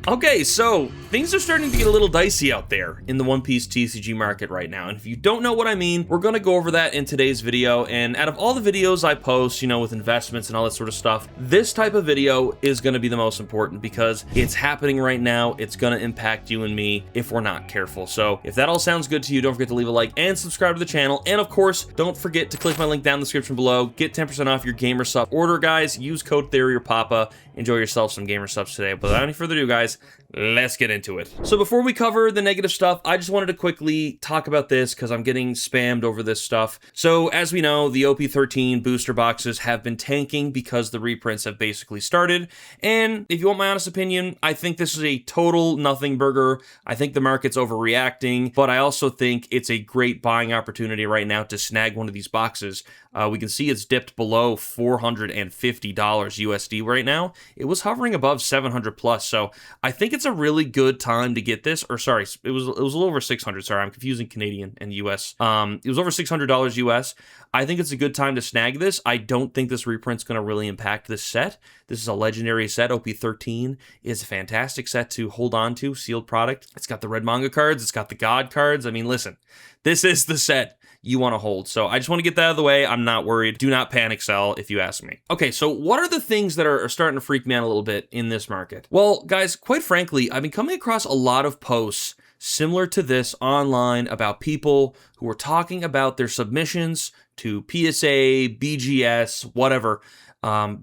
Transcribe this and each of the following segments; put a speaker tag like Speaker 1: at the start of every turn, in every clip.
Speaker 1: Okay, so things are starting to get a little dicey out there in the One Piece TCG market right now, and if you don't know what I mean, we're gonna go over that in today's video. And out of all the videos I post, you know, with investments and all that sort of stuff, this type of video is gonna be the most important because it's happening right now. It's gonna impact you and me if we're not careful. So if that all sounds good to you, don't forget to leave a like and subscribe to the channel. And of course, don't forget to click my link down in the description below. Get 10% off your gamer sub order, guys. Use code Theory or Papa. Enjoy yourself some gamer subs today. But without any further ado, guys, let's get into it. So before we cover the negative stuff, I just wanted to quickly talk about this because I'm getting spammed over this stuff. So as we know, the OP13 booster boxes have been tanking because the reprints have basically started. And if you want my honest opinion, I think this is a total nothing burger. I think the market's overreacting, but I also think it's a great buying opportunity right now to snag one of these boxes. We can see it's dipped below $450 USD right now. It was hovering above 700 plus, so I think it's a really good time to get this. Or sorry, it was a little over 600. Sorry, I'm confusing Canadian and US. It was over $600 US. I think it's a good time to snag this. I don't think this reprint's going to really impact this set. This is a legendary set. OP13 is a fantastic set to hold on to, sealed product. It's got the red manga cards. It's got the God cards. I mean, listen, this is the set you want to hold. So I just want to get that out of the way. I'm not worried. Do not panic sell if you ask me. Okay, so what are the things that are starting to freak me out a little bit in this market? Well, guys, quite frankly, I've been coming across a lot of posts similar to this online about people who are talking about their submissions to PSA, BGS, whatever,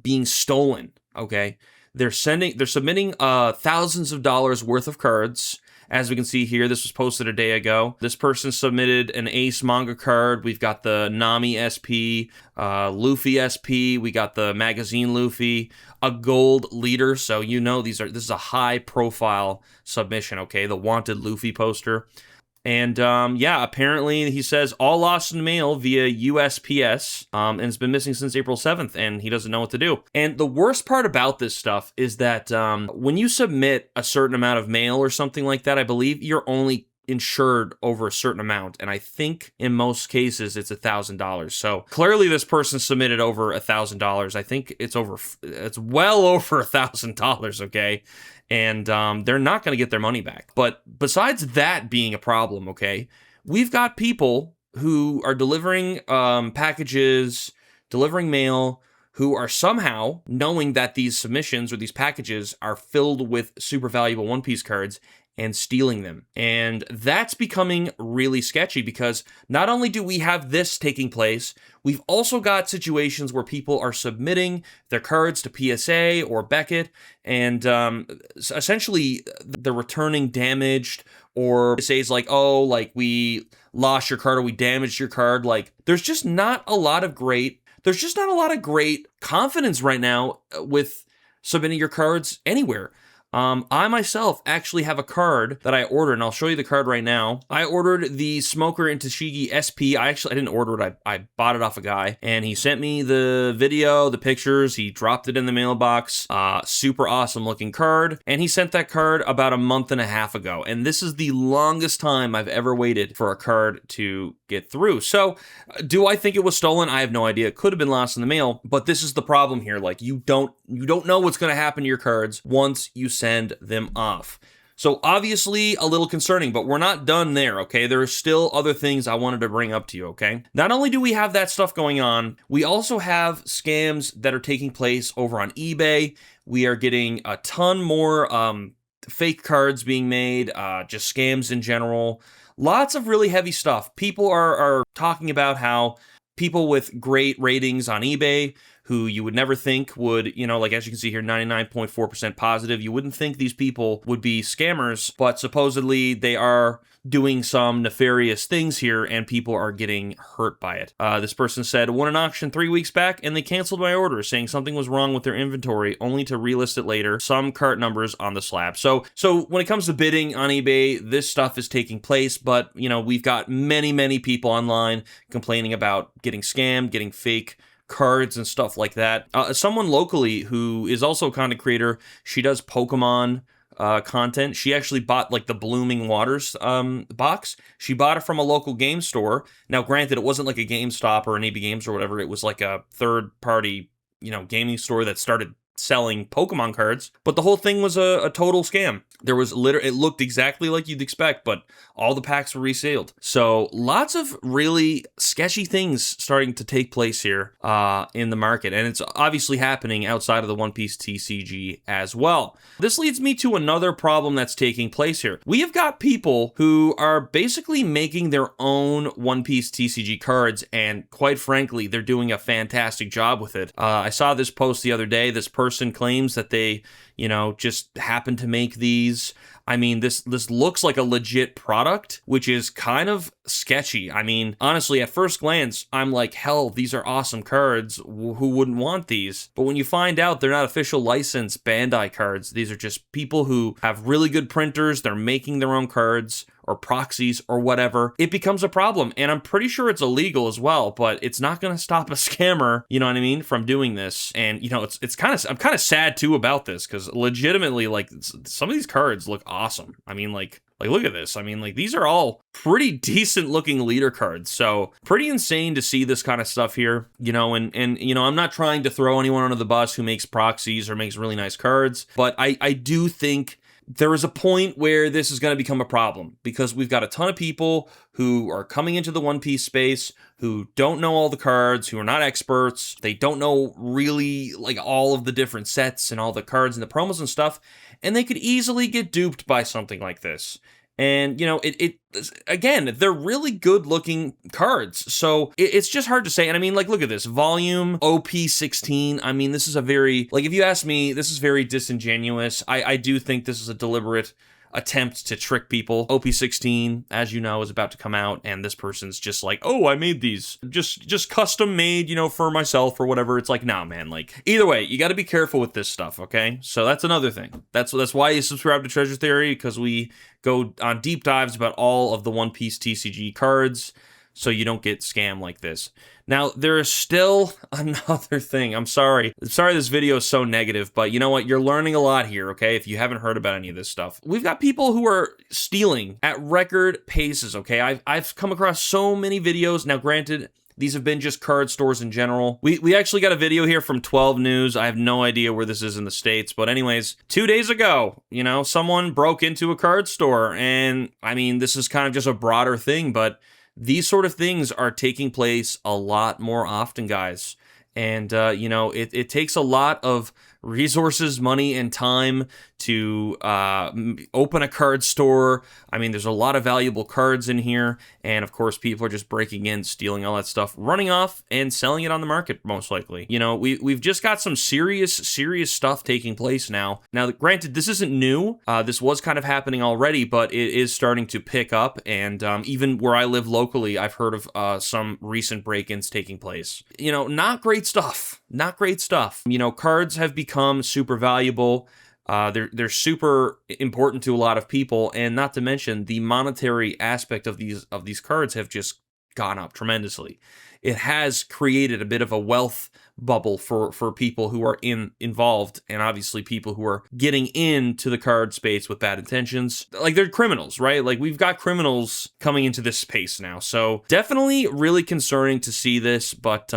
Speaker 1: being stolen, okay? They're submitting thousands of dollars worth of cards. As we can see here, this was posted a day ago. This person submitted an Ace manga card. We've got the Nami SP, Luffy SP. We got the magazine Luffy, a gold leader. So you know this is a high profile submission, okay? The wanted Luffy poster. And yeah, apparently he says all lost in the mail via USPS, and it's been missing since April 7th, and he doesn't know what to do. And the worst part about this stuff is that when you submit a certain amount of mail or something like that, I believe you're only insured over a certain amount, and I think in most cases it's $1,000. So clearly this person submitted over $1,000. I think it's well over $1,000, okay? And they're not going to get their money back. But besides that being a problem, okay, we've got people who are delivering packages, delivering mail, who are somehow knowing that these submissions or these packages are filled with super valuable One Piece cards and stealing them. And that's becoming really sketchy because not only do we have this taking place, we've also got situations where people are submitting their cards to PSA or Beckett, and essentially they're returning damaged, or PSA's like, oh, like we lost your card or we damaged your card. Like there's just not a lot of great confidence right now with submitting your cards anywhere. I myself actually have a card that I ordered, and I'll show you the card right now. I ordered the Smoker and Tashigi SP. I didn't order it. I bought it off a guy, and he sent me the video, the pictures. He dropped it in the mailbox. Super awesome looking card. And he sent that card about a month and a half ago. And this is the longest time I've ever waited for a card to get through. So do I think it was stolen? I have no idea. It could have been lost in the mail, but this is the problem here. Like you don't know what's going to happen to your cards once you send them off. So obviously a little concerning, but we're not done there, okay? There are still other things I wanted to bring up to you, okay? Not only do we have that stuff going on, we also have scams that are taking place over on eBay. We are getting a ton more fake cards being made, just scams in general. Lots of really heavy stuff. People are talking about how people with great ratings on eBay, who you would never think would, you know, like as you can see here, 99.4% positive. You wouldn't think these people would be scammers, but supposedly they are doing some nefarious things here and people are getting hurt by it. This person said, won an auction 3 weeks back and they canceled my order saying something was wrong with their inventory only to relist it later. Some cart numbers on the slab. So when it comes to bidding on eBay, this stuff is taking place, but you know, we've got many people online complaining about getting scammed, getting fake cards and stuff like that. Someone locally who is also a content creator, she does Pokemon content. She actually bought like the Blooming Waters box. She bought it from a local game store. Now, granted, it wasn't like a GameStop or an EB Games or whatever. It was like a third party, you know, gaming store that started selling Pokemon cards, but the whole thing was a total scam. There was it looked exactly like you'd expect, but all the packs were resealed. So lots of really sketchy things starting to take place here in the market, and it's obviously happening outside of the One Piece TCG as well. This leads me to another problem that's taking place here. We have got people who are basically making their own One Piece TCG cards, and quite frankly, they're doing a fantastic job with it. I saw this post the other day. This person claims that they, just happen to make these. I mean, this looks like a legit product, which is kind of sketchy. I mean, honestly, at first glance, I'm like, hell, these are awesome cards. Who wouldn't want these? But when you find out they're not official licensed Bandai cards, these are just people who have really good printers. They're making their own cards or proxies or whatever, it becomes a problem. And I'm pretty sure it's illegal as well, but it's not going to stop a scammer, you know what I mean, from doing this. And, it's kind of, I'm kind of sad too about this, because legitimately, like, some of these cards look awesome. I mean, like, look at this. I mean, like, these are all pretty decent looking leader cards. So pretty insane to see this kind of stuff here, and I'm not trying to throw anyone under the bus who makes proxies or makes really nice cards, but I do think there is a point where this is going to become a problem, because we've got a ton of people who are coming into the One Piece space who don't know all the cards, who are not experts. They don't know really like all of the different sets and all the cards and the promos and stuff, and they could easily get duped by something like this. And, again, they're really good looking cards. So it's just hard to say. And I mean, like, look at this volume OP16. I mean, this is a very, like, if you ask me, this is very disingenuous. I do think this is a deliberate attempt to trick people. OP16, as you know, is about to come out, and this person's just like, oh, I made these just custom made, for myself or whatever. It's like, nah, man, like, either way, you got to be careful with this stuff, okay? So that's another thing. That's why you subscribe to Treasure Theory, because we go on deep dives about all of the One Piece TCG cards, so you don't get scammed like this. Now, there is still another thing. I'm sorry this video is so negative, but you know what? You're learning a lot here, okay? If you haven't heard about any of this stuff. We've got people who are stealing at record paces, okay? I've come across so many videos. Now, granted, these have been just card stores in general. We actually got a video here from 12 News. I have no idea where this is in the States, but anyways, 2 days ago, someone broke into a card store, and I mean, this is kind of just a broader thing, but these sort of things are taking place a lot more often, guys. And, it takes a lot of resources, money, and time to open a card store. I mean, there's a lot of valuable cards in here, and of course, people are just breaking in, stealing all that stuff, running off, and selling it on the market, most likely. We've just got some serious stuff taking place now. Now, granted, this isn't new. This was kind of happening already, but it is starting to pick up, and even where I live locally, I've heard of some recent break-ins taking place. Not great stuff. Not great stuff. Cards have become super valuable. They're super important to a lot of people, and not to mention the monetary aspect of these cards have just gone up tremendously. It has created a bit of a wealth bubble for people who are involved, and obviously people who are getting into the card space with bad intentions. Like, they're criminals, right? Like, we've got criminals coming into this space now. So definitely really concerning to see this, but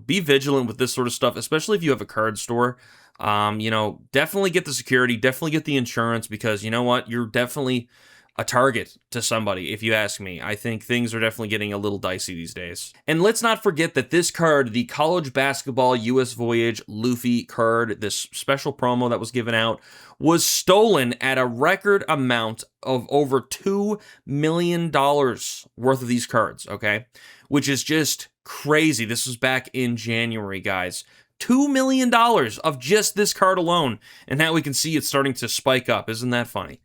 Speaker 1: be vigilant with this sort of stuff, especially if you have a card store. Definitely get the security, definitely get the insurance, because you know what? You're definitely a target to somebody, if you ask me. I think things are definitely getting a little dicey these days. And let's not forget that this card, the College Basketball US Voyage Luffy card, this special promo that was given out, was stolen at a record amount of over $2 million worth of these cards, okay? Which is just crazy. This was back in January, guys. $2 million of just this card alone. And now we can see it's starting to spike up. Isn't that funny?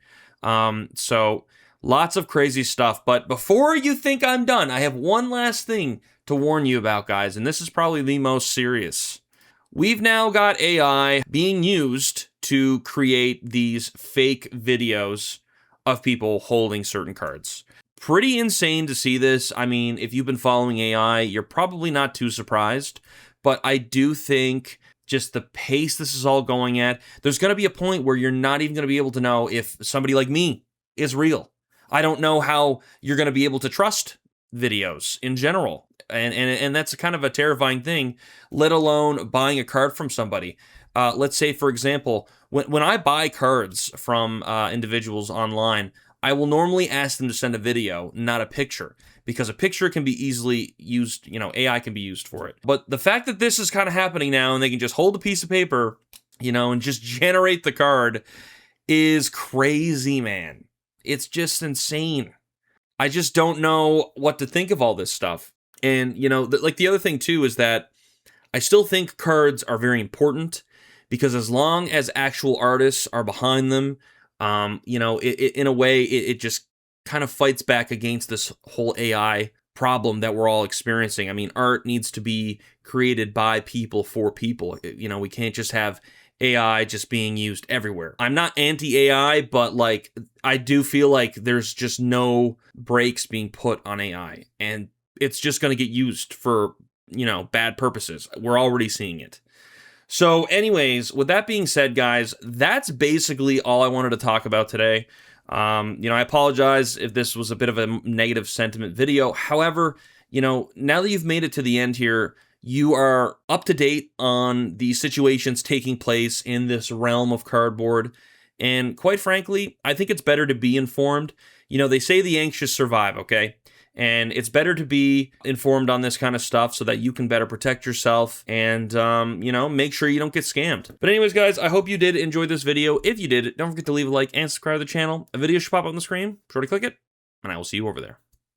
Speaker 1: So lots of crazy stuff. But before you think I'm done, I have one last thing to warn you about, guys. And this is probably the most serious. We've now got AI being used to create these fake videos of people holding certain cards. Pretty insane to see this. I mean, if you've been following AI, you're probably not too surprised. But I do think just the pace this is all going at, there's going to be a point where you're not even going to be able to know if somebody like me is real. I don't know how you're going to be able to trust videos in general. And that's kind of a terrifying thing, let alone buying a card from somebody. let's say, for example, when I buy cards from individuals online, I will normally ask them to send a video, not a picture, because a picture can be easily used, AI can be used for it. But the fact that this is kind of happening now and they can just hold a piece of paper, and just generate the card is crazy, man. It's just insane. I just don't know what to think of all this stuff. And, the other thing too is that I still think cards are very important because as long as actual artists are behind them, in a way, it just kind of fights back against this whole AI problem that we're all experiencing. I mean, art needs to be created by people for people. We can't just have AI just being used everywhere. I'm not anti-AI, but I do feel like there's just no brakes being put on AI, and it's just going to get used for, bad purposes. We're already seeing it. So anyways, with that being said, guys, that's basically all I wanted to talk about today. I apologize if this was a bit of a negative sentiment video. However, now that you've made it to the end here, you are up to date on the situations taking place in this realm of cardboard. And quite frankly, I think it's better to be informed. They say the anxious survive, okay? And it's better to be informed on this kind of stuff so that you can better protect yourself and, make sure you don't get scammed. But anyways, guys, I hope you did enjoy this video. If you did, don't forget to leave a like and subscribe to the channel. A video should pop up on the screen. Be sure to click it, and I will see you over there.